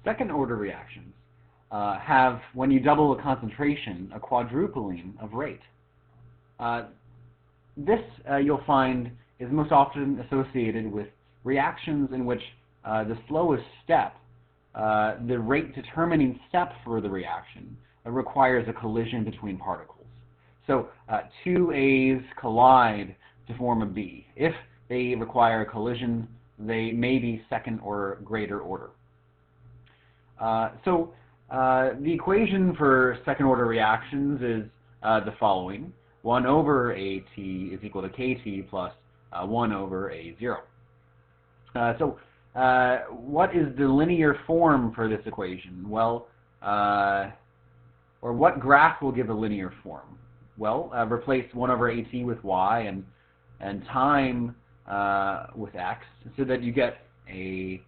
Second-order reactions have, when you double a concentration, a quadrupling of rate. This, you'll find, is most often associated with reactions in which the slowest step, the rate-determining step for the reaction, requires a collision between particles. So two A's collide to form a B. If they require a collision, they may be second or greater order. The equation for second-order reactions is the following. 1 over AT is equal to KT plus 1 over A0. What is the linear form for this equation? Well, or what graph will give a linear form? Well, replace 1 over AT with Y and time with X so that you get a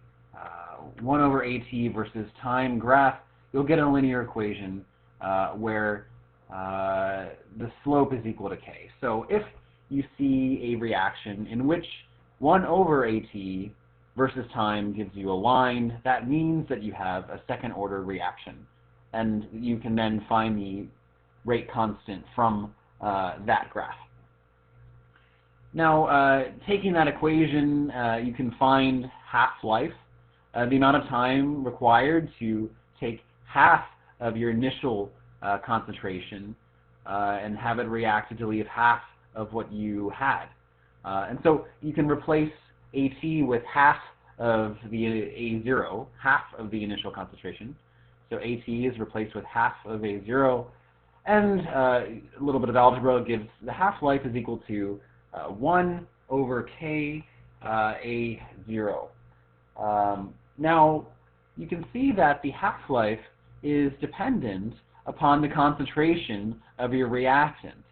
1 over AT versus time graph. You'll get a linear equation where the slope is equal to K. So if you see a reaction in which 1 over AT versus time gives you a line, that means that you have a second-order reaction. And you can then find the rate constant from that graph. Now, taking that equation, you can find half-life, the amount of time required to take half of your initial concentration and have it react to leave half of what you had. And so you can replace AT with half of the A0, half of the initial concentration. So AT is replaced with half of A0, and a little bit of algebra gives the half-life is equal to 1 over K A0. Now, you can see that the half-life is dependent upon the concentration of your reactant.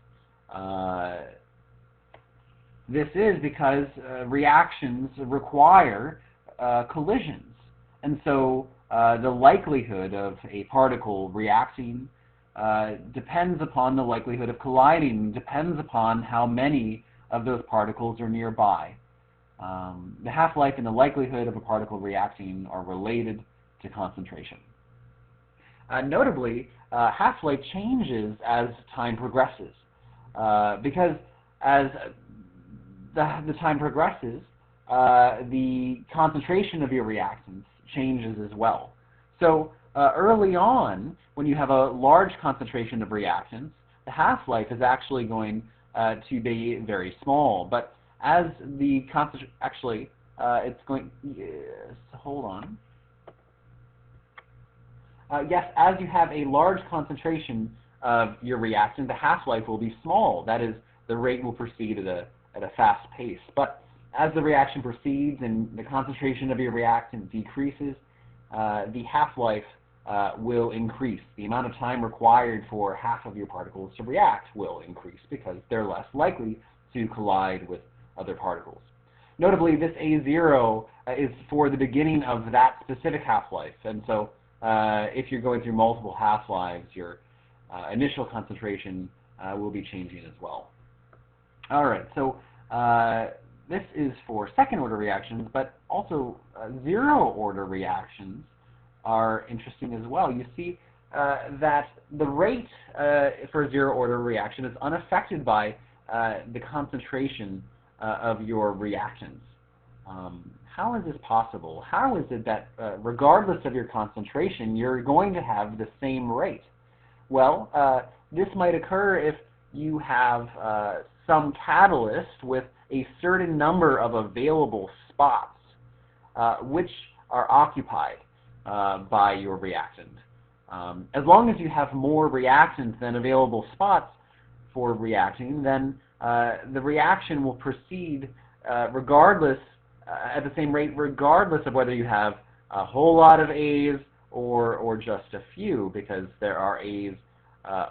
This is because reactions require collisions, and so the likelihood of a particle reacting depends upon the likelihood of colliding, depends upon how many of those particles are nearby. The half-life and the likelihood of a particle reacting are related to concentration. Notably, half-life changes as time progresses, because as the time progresses, the concentration of your reactants changes as well. So early on, when you have a large concentration of reactants, the half-life is actually going to be very small. But as the concentration, actually, it's going, hold on. Yes, as you have a large concentration of your reactant, the half-life will be small. That is, the rate will proceed at a fast pace. But as the reaction proceeds and the concentration of your reactant decreases, the half-life will increase. The amount of time required for half of your particles to react will increase because they're less likely to collide with other particles. Notably, this A0 is for the beginning of that specific half-life, and so if you're going through multiple half-lives, your initial concentration will be changing as well. All right, so this is for second-order reactions, but also zero-order reactions are interesting as well. You see that the rate for a zero-order reaction is unaffected by the concentration of your reactants. How is this possible? How is it that regardless of your concentration, you're going to have the same rate? Well, this might occur if you have some catalyst with a certain number of available spots which are occupied by your reactant. As long as you have more reactants than available spots for reacting, then the reaction will proceed regardless, at the same rate, regardless of whether you have a whole lot of A's or just a few, because there are A's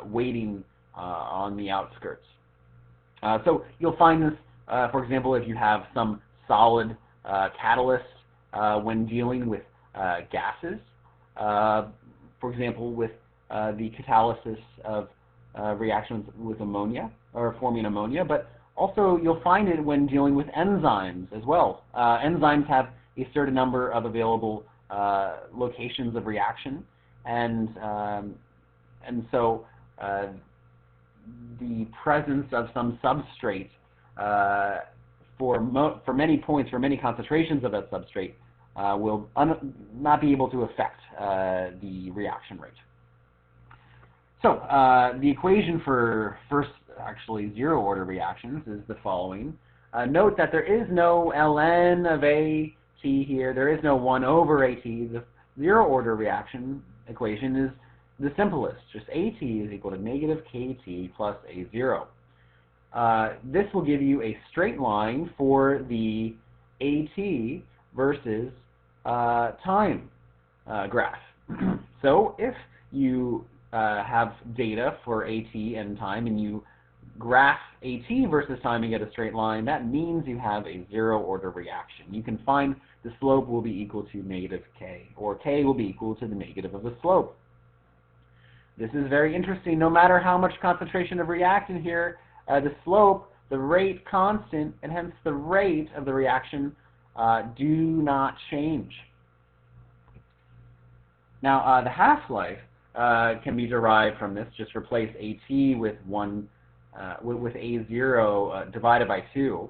waiting on the outskirts. So you'll find this, for example, if you have some solid catalyst when dealing with gases. For example, with the catalysis of reactions with ammonia, or forming ammonia, but also you'll find it when dealing with enzymes as well. Enzymes have a certain number of available locations of reaction, and so the presence of some substrate for many points, for many concentrations of that substrate, will not be able to affect the reaction rate. So the equation for first, actually, zero-order reactions is the following. Note that there is no ln of AT here. There is no 1 over AT. The zero-order reaction equation is the simplest. Just AT is equal to negative KT plus A0. This will give you a straight line for the AT versus time graph. So if you have data for AT and time, and you graph AT versus time and get a straight line, that means you have a zero-order reaction. You can find the slope will be equal to negative K, or K will be equal to the negative of the slope. This is very interesting. No matter how much concentration of reactant here, the slope, the rate constant, and hence the rate of the reaction do not change. Now, the half-life can be derived from this. Just replace AT with A0 divided by 2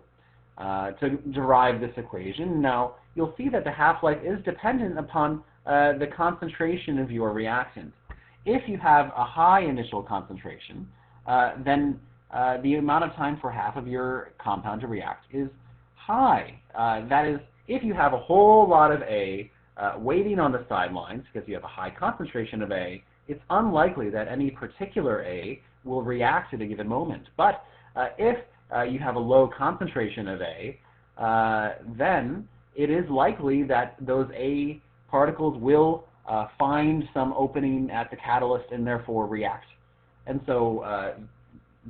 to derive this equation. Now, you'll see that the half-life is dependent upon the concentration of your reactant. If you have a high initial concentration, then the amount of time for half of your compound to react is high. That is, if you have a whole lot of A waiting on the sidelines because you have a high concentration of A, it's unlikely that any particular A will react at a given moment. But if you have a low concentration of A, then it is likely that those A particles will find some opening at the catalyst and therefore react. And so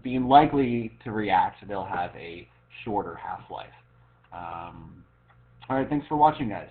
being likely to react, they'll have a shorter half-life. All right, thanks for watching, guys.